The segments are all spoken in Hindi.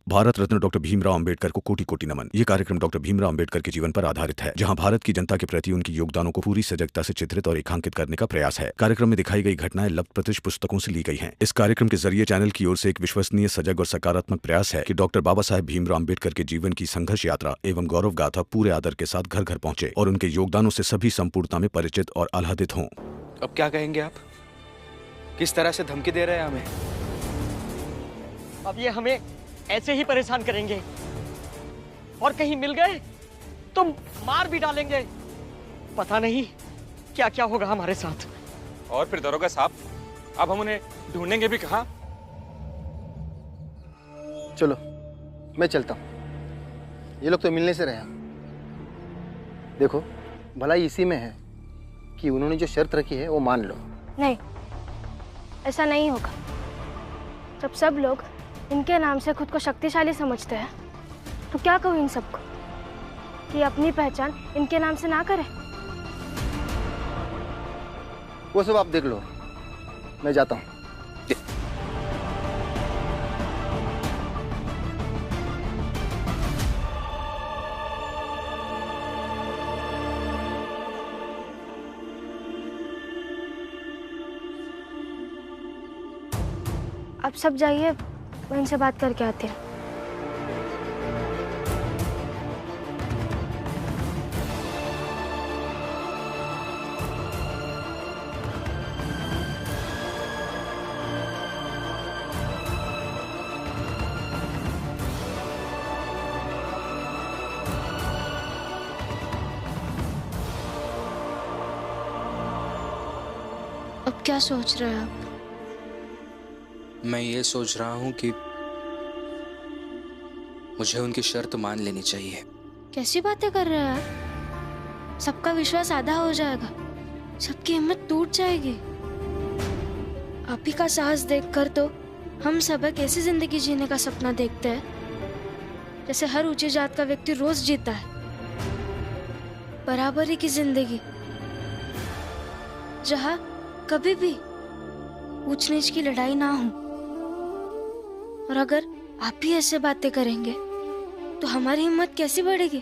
भारत रत्न डॉक्टर भीमराव अंबेडकर को कोटि कोटि नमन। ये कार्यक्रम डॉक्टर भीमराव अंबेडकर के जीवन पर आधारित है, जहां भारत की जनता के प्रति उनके योगदानों को पूरी सजगता से चित्रित और रेखांकित करने का प्रयास है। कार्यक्रम में दिखाई गई घटनाएं लब्ध पुस्तकों से ली गई हैं। इस कार्यक्रम के जरिए चैनल की ओर से एक विश्वसनीय, सजग और सकारात्मक प्रयास है कि डॉक्टर बाबा साहेब भीमराव अंबेडकर के जीवन की संघर्ष यात्रा एवं गौरव गाथा पूरे आदर के साथ घर घर पहुंचे और उनके योगदानों से सभी संपूर्णता में परिचित और आह्लादित हों। अब क्या कहेंगे आप? किस तरह से धमकी दे रहे हैं हमें? अब ये हमें ऐसे ही परेशान करेंगे और कहीं मिल गए तो मार भी डालेंगे। पता नहीं क्या क्या होगा हमारे साथ। और फिर दरोगा साहब, अब हम उन्हें ढूंढेंगे भी कहां? चलो मैं चलता हूँ, ये लोग तो मिलने से रहे। देखो भलाई इसी में है कि उन्होंने जो शर्त रखी है वो मान लो। नहीं, ऐसा नहीं होगा। जब सब लोग इनके नाम से खुद को शक्तिशाली समझते हैं तो क्या कहूँ इन सबको कि अपनी पहचान इनके नाम से ना करें। वो सब आप देख लो, मैं जाता हूँ। आप सब जाइए, मैं इनसे बात करके आती हूँ। अब क्या सोच रहे हैं आप? मैं ये सोच रहा हूं कि मुझे उनकी शर्त मान लेनी चाहिए। कैसी बातें कर रहे हैं आप? सबका विश्वास आधा हो जाएगा, सबकी हिम्मत टूट जाएगी। आप ही का साहस देखकर तो हम सब एक ऐसी जिंदगी जीने का सपना देखते हैं जैसे हर ऊंची जात का व्यक्ति रोज जीता है। बराबरी की जिंदगी, जहां कभी भी ऊंच नीच की लड़ाई ना हो। और अगर आप ही ऐसे बातें करेंगे तो हमारी हिम्मत कैसी बढ़ेगी?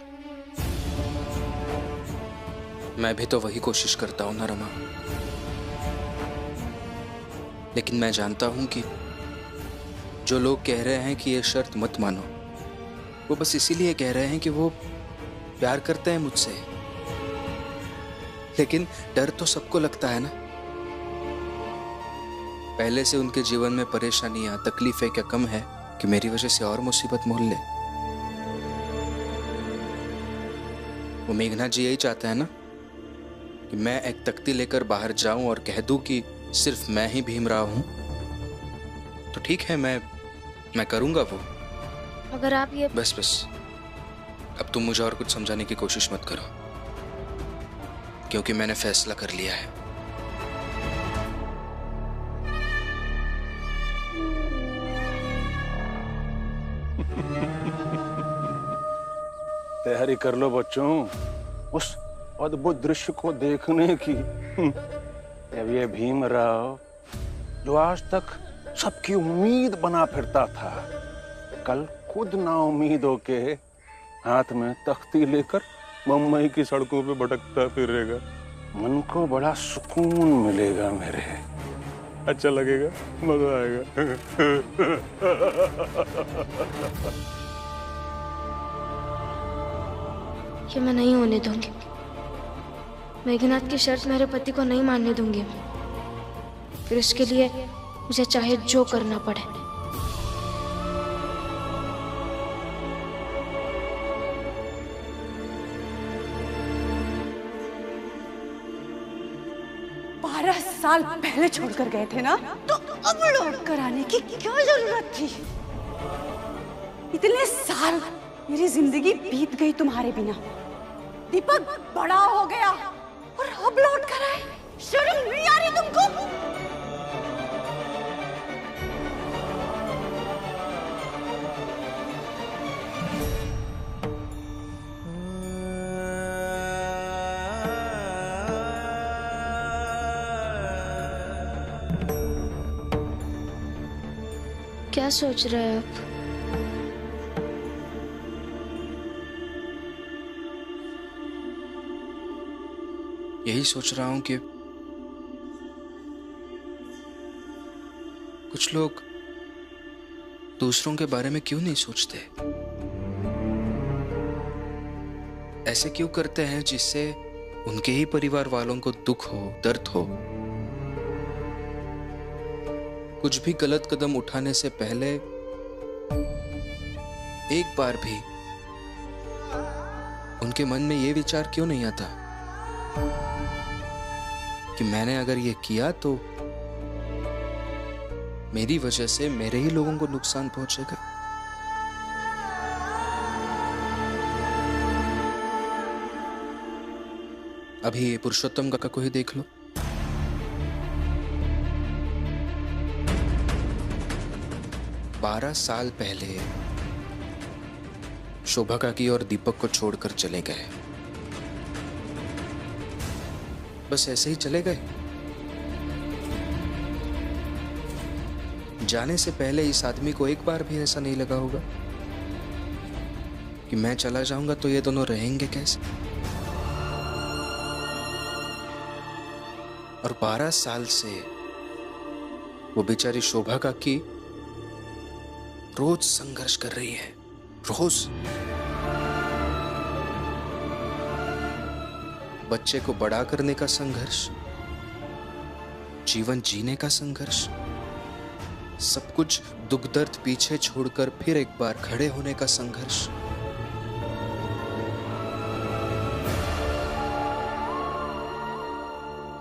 मैं भी तो वही कोशिश करता हूं ना रमा, लेकिन मैं जानता हूं कि जो लोग कह रहे हैं कि ये शर्त मत मानो, वो बस इसीलिए कह रहे हैं कि वो प्यार करते हैं मुझसे। लेकिन डर तो सबको लगता है ना। पहले से उनके जीवन में परेशानियां, तकलीफें क्या कम है कि मेरी वजह से और मुसीबत मोल ले। वो मेघनाथ जी यही चाहते हैं ना कि मैं एक तख्ती लेकर बाहर जाऊं और कह दूं कि सिर्फ मैं ही भीमराव हूं। तो ठीक है, मैं करूंगा वो। अगर आप ये बस अब तुम मुझे और कुछ समझाने की कोशिश मत करो, क्योंकि मैंने फैसला कर लिया है। तैयारी कर लो बच्चों, उस अद्भुत दृश्य को देखने की। अब ये भीमराव जो आज तक सबकी उम्मीद बना फिरता था, कल खुद ना उम्मीद होके हाथ में तख्ती लेकर मुंबई की सड़कों पे भटकता फिरेगा। मन को बड़ा सुकून मिलेगा मेरे, अच्छा लगेगा, मजा आएगा। ये मैं नहीं होने दूंगी। मेघनाथ की शर्त मेरे पति को नहीं मानने दूंगी मैं। फिर इसके लिए मुझे चाहे जो करना पड़े। साल पहले छोड़कर गए थे ना, तो अब लौट कर आने की क्या जरूरत थी? इतने साल मेरी जिंदगी बीत गई तुम्हारे बिना। दीपक बड़ा हो गया और अब लौट कर आए। शर्म नहीं आ रही तुमको? क्या सोच रहे हैं आप? यही सोच रहा हूं कि कुछ लोग दूसरों के बारे में क्यों नहीं सोचते, ऐसे क्यों करते हैं जिससे उनके ही परिवार वालों को दुख हो, दर्द हो। कुछ भी गलत कदम उठाने से पहले एक बार भी उनके मन में यह विचार क्यों नहीं आता कि मैंने अगर ये किया तो मेरी वजह से मेरे ही लोगों को नुकसान पहुंचेगा। अभी ये पुरुषोत्तम काका को ही देख लो। बारह साल पहले शोभा काकी और दीपक को छोड़कर चले गए, बस ऐसे ही चले गए। जाने से पहले इस आदमी को एक बार भी ऐसा नहीं लगा होगा कि मैं चला जाऊंगा तो ये दोनों रहेंगे कैसे। और 12 साल से वो बेचारी शोभा काकी रोज संघर्ष कर रही है, रोज। बच्चे को बड़ा करने का संघर्ष, जीवन जीने का संघर्ष, सब कुछ दुख दर्द पीछे छोड़कर फिर एक बार खड़े होने का संघर्ष।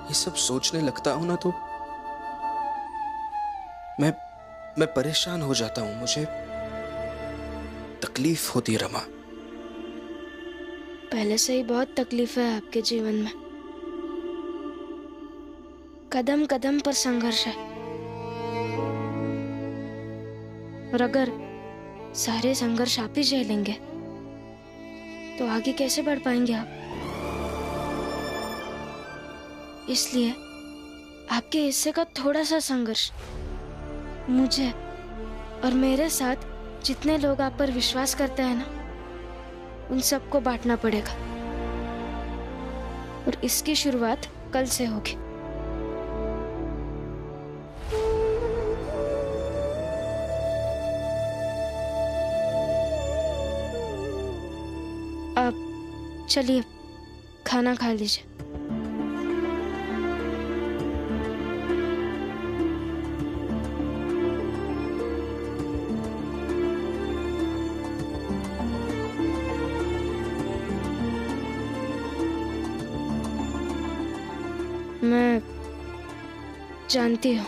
ये सब सोचने लगता हूं ना तो मैं परेशान हो जाता हूं, मुझे तकलीफ होती है रमा। पहले से ही बहुत तकलीफ है आपके जीवन में, कदम कदम पर संघर्ष है। और अगर सारे संघर्ष आप ही झेलेंगे तो आगे कैसे बढ़ पाएंगे आप। इसलिए आपके हिस्से का थोड़ा सा संघर्ष मुझे और मेरे साथ जितने लोग आप पर विश्वास करते हैं ना, उन सबको बांटना पड़ेगा। और इसकी शुरुआत कल से होगी। आप चलिए खाना खा लीजिए। मैं जानती हूँ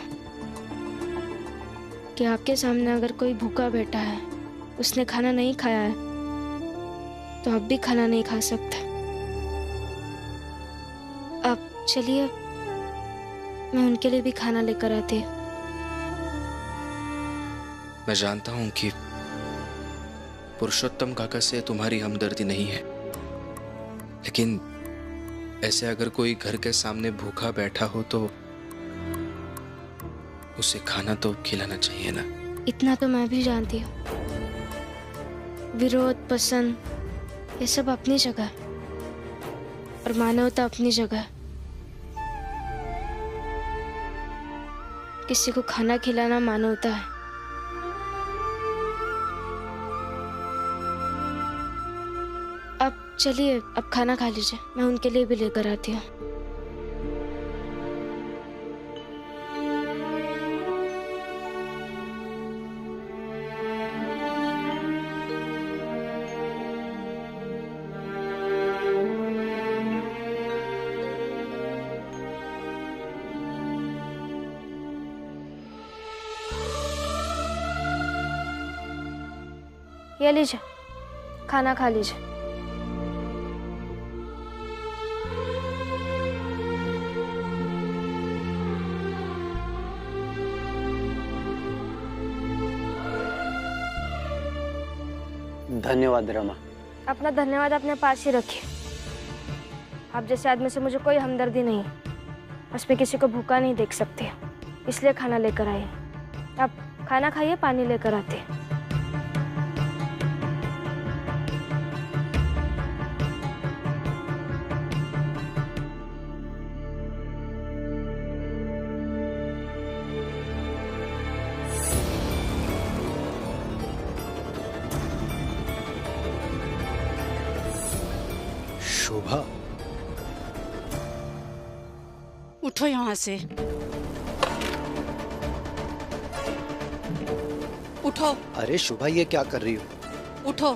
कि आपके सामने अगर कोई भूखा बैठा है, उसने खाना नहीं खाया है, तो आप भी खाना नहीं खा सकते। आप चलिए, मैं उनके लिए भी खाना लेकर आती हूँ। मैं जानता हूं कि पुरुषोत्तम काका से तुम्हारी हमदर्दी नहीं है, लेकिन ऐसे अगर कोई घर के सामने भूखा बैठा हो तो उसे खाना तो खिलाना चाहिए ना। इतना तो मैं भी जानती हूँ, विरोध पसंद ये सब अपनी जगह और मानवता अपनी जगह। किसी को खाना खिलाना मानवता है। अब चलिए, अब खाना खा लीजिए, मैं उनके लिए भी लेकर आती हूँ। ये लीजिए, खाना खा लीजिए। धन्यवाद रमा। अपना धन्यवाद अपने पास ही रखिए। आप जैसे आदमी से मुझे कोई हमदर्दी नहीं, बस मैं किसी को भूखा नहीं देख सकती, इसलिए खाना लेकर आई। आप खाना खाइए, पानी लेकर आती। शोभा, उठो यहाँ से, उठो। अरे शोभा ये क्या कर रही हो? उठो।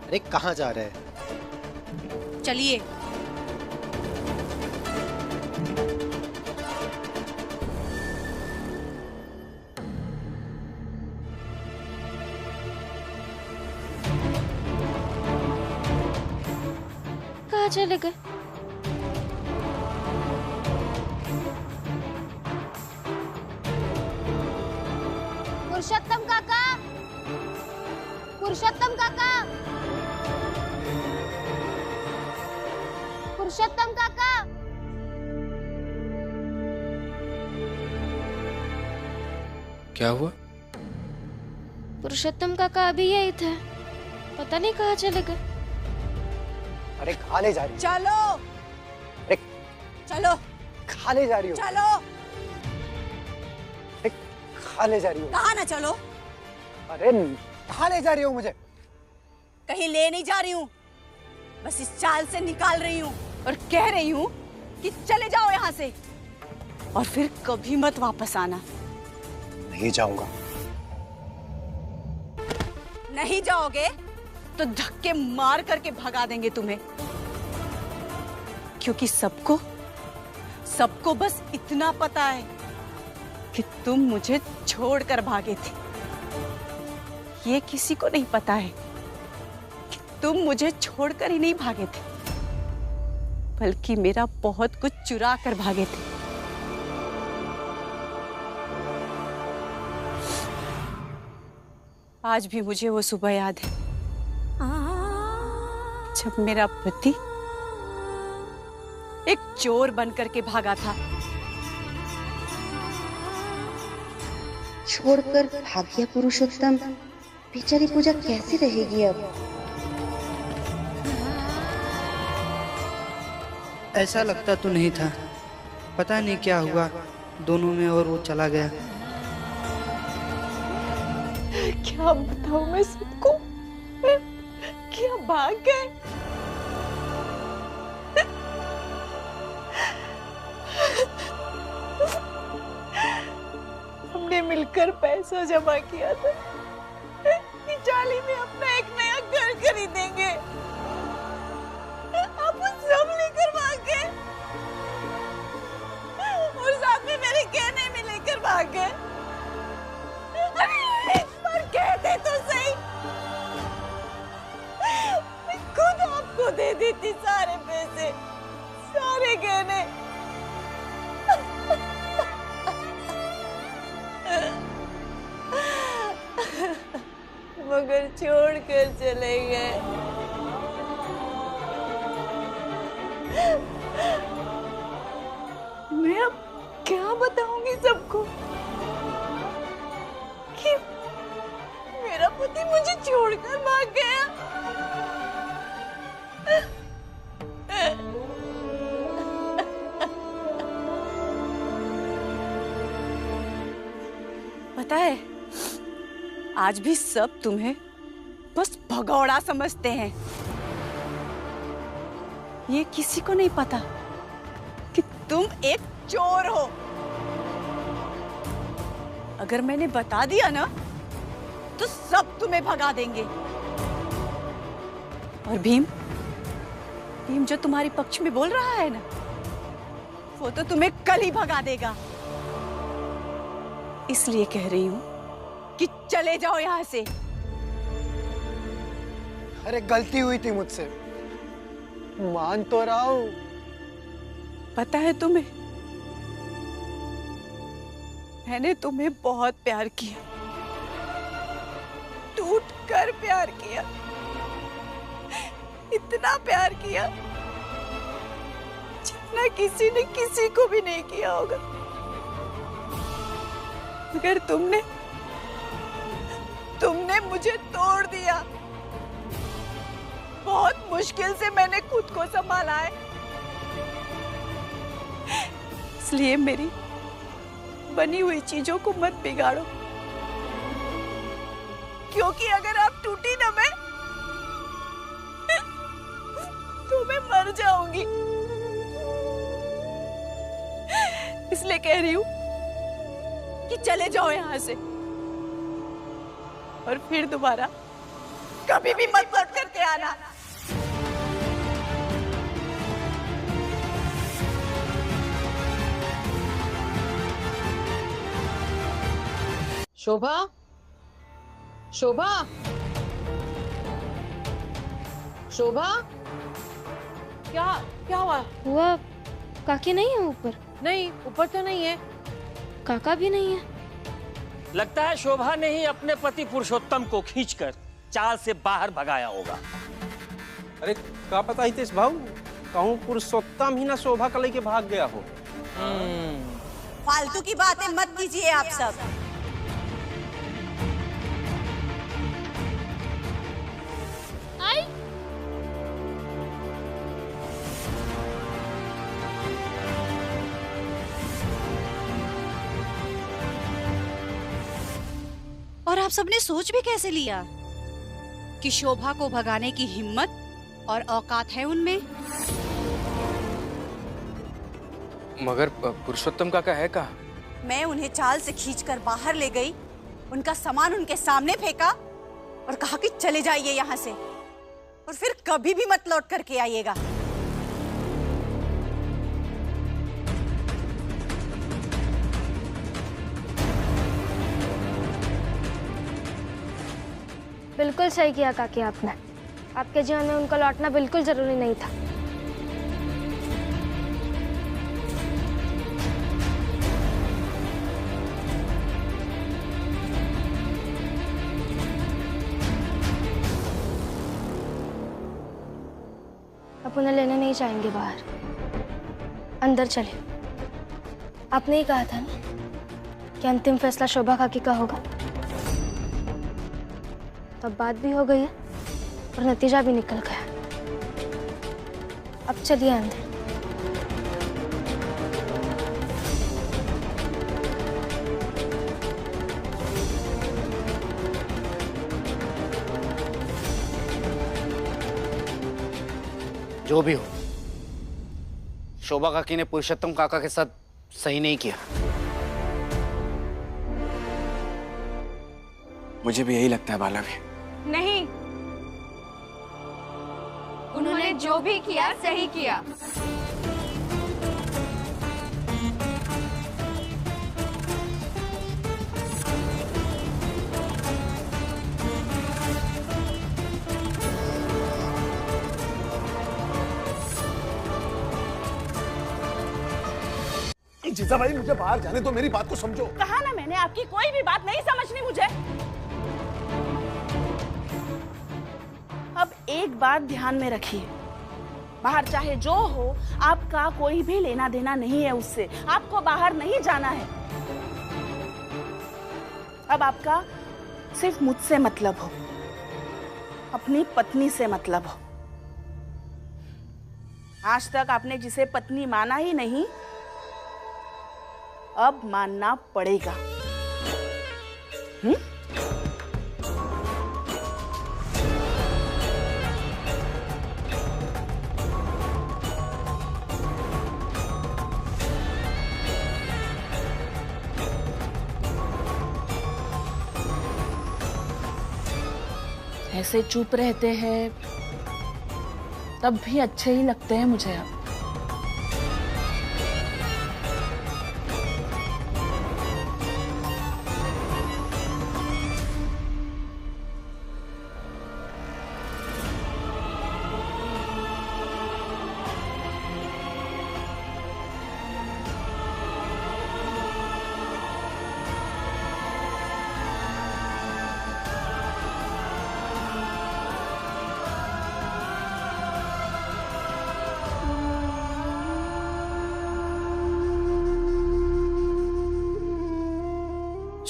अरे कहाँ जा रहे हैं? चलिए। कहाँ चले गए? पुरुषोत्तम काका, पुरुषोत्तम काका, पुरुषोत्तम काका। क्या हुआ? पुरुषोत्तम काका अभी यही थे, पता नहीं कहाँ चले गए। अरे खा ले जा रही हो? चलो। अरे चलो। खा ले जा रही हो? चलो। अरे खा ले जा रही हो? कहाँ ना चलो? अरे खा ले जा रही हो मुझे? कहीं ले नहीं जा रही हूँ, बस इस चाल से निकाल रही हूँ और कह रही हूँ कि चले जाओ यहाँ से और फिर कभी मत वापस आना। नहीं जाऊंगा। नहीं जाओगे तो धक्के मार करके भगा देंगे तुम्हें, क्योंकि सबको बस इतना पता है कि तुम मुझे छोड़कर भागे थे। ये किसी को नहीं पता है कि तुम मुझे छोड़कर ही नहीं भागे थे, बल्कि मेरा बहुत कुछ चुरा कर भागे थे। आज भी मुझे वो सुबह याद है जब मेरा पति एक चोर बनकर के भागा था। छोड़कर भाग गया पुरुषोत्तम। बेचारी पूजा कैसी रहेगी अब? ऐसा लगता तो नहीं था, पता नहीं क्या हुआ दोनों में और वो चला गया। क्या बताऊं मैं सबको? क्या भाग गए? हमने मिलकर पैसा जमा किया था कि जाली में अपना एक नया घर खरीदेंगे। आप वो सब लेकर भाग गए और साथ में मेरे गहने भी लेकर भाग गए। अरे एक बार कहते तो सही, मैं खुद आपको दे देती सारे पैसे, सारे गहने। मगर छोड़ कर चले गए। मैं अब क्या बताऊंगी सबको कि मेरा पति मुझे छोड़कर भाग गया। पता है, आज भी सब तुम्हें बस भगौड़ा समझते हैं। ये किसी को नहीं पता कि तुम एक चोर हो। अगर मैंने बता दिया ना तो सब तुम्हें भगा देंगे। और भीम जो तुम्हारे पक्ष में बोल रहा है ना, वो तो तुम्हें कल ही भगा देगा। इसलिए कह रही हूं कि चले जाओ यहां से। अरे गलती हुई थी मुझसे, मान तो रहा हूं। पता है तुम्हें, मैंने तुम्हें बहुत प्यार किया, टूट कर प्यार किया, इतना प्यार किया जितना किसी ने किसी को भी नहीं किया होगा। मगर तुमने मुझे तोड़ दिया। बहुत मुश्किल से मैंने खुद को संभाला है। इसलिए मेरी बनी हुई चीजों को मत बिगाड़ो, क्योंकि अगर आप टूटी ना हूँ, मैं मर जाऊंगी। इसलिए कह रही हूँ कि चले जाओ यहाँ से और फिर दोबारा कभी भी मत लौट करके आना। शोभा, शोभा, शोभा, क्या क्या हुआ? काकी नहीं है ऊपर? नहीं, ऊपर तो नहीं है। काका भी नहीं है। लगता है शोभा ने ही अपने पति पुरुषोत्तम को खींचकर चाल से बाहर भगाया होगा। अरे का पता ही तेज भाऊ, कहूँ पुरुषोत्तम ही ना शोभा का लेके भाग गया हो। फालतू की बातें मत कीजिए आप सब। और आप सबने सोच भी कैसे लिया कि शोभा को भगाने की हिम्मत और औकात है उनमें? मगर पुरुषोत्तम काका है कहाँ? मैं उन्हें चाल से खींचकर बाहर ले गई, उनका सामान उनके सामने फेंका और कहा कि चले जाइए यहाँ से और फिर कभी भी मत लौट करके आइएगा। बिल्कुल सही किया काकी आपने। आपके जीवन में उनका लौटना बिल्कुल जरूरी नहीं था। आप उन्हें लेने नहीं जाएंगे बाहर, अंदर चले। आपने ही कहा था ना कि अंतिम फैसला शोभा काकी का होगा, तो अब बात भी हो गई है और नतीजा भी निकल गया। अब चलिए अंदर। जो भी हो, शोभा काकी ने पुरुषोत्तम काका के साथ सही नहीं किया। मुझे भी यही लगता है बाला भी। नहीं, उन्होंने जो भी किया सही किया। जीजा भाई मुझे बाहर जाने दो, मेरी बात को समझो। कहा ना मैंने, आपकी कोई भी बात नहीं समझनी मुझे। अब एक बात ध्यान में रखिए, बाहर चाहे जो हो, आपका कोई भी लेना देना नहीं है उससे। आपको बाहर नहीं जाना है। अब आपका सिर्फ मुझसे मतलब हो, अपनी पत्नी से मतलब हो। आज तक आपने जिसे पत्नी माना ही नहीं, अब मानना पड़ेगा। ऐसे चुप रहते हैं तब भी अच्छे ही लगते हैं मुझे अब।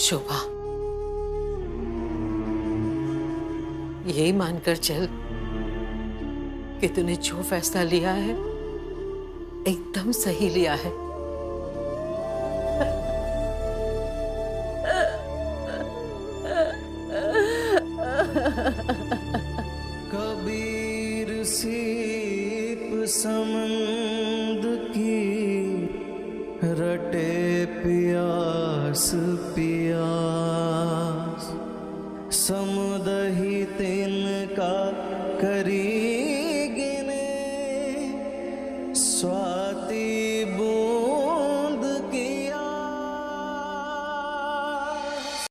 शोभा, यही मानकर चल कि तूने जो फैसला लिया है एकदम सही लिया है। कबीर सी नींद की रटे पियास पियास, समुदही तिनका करी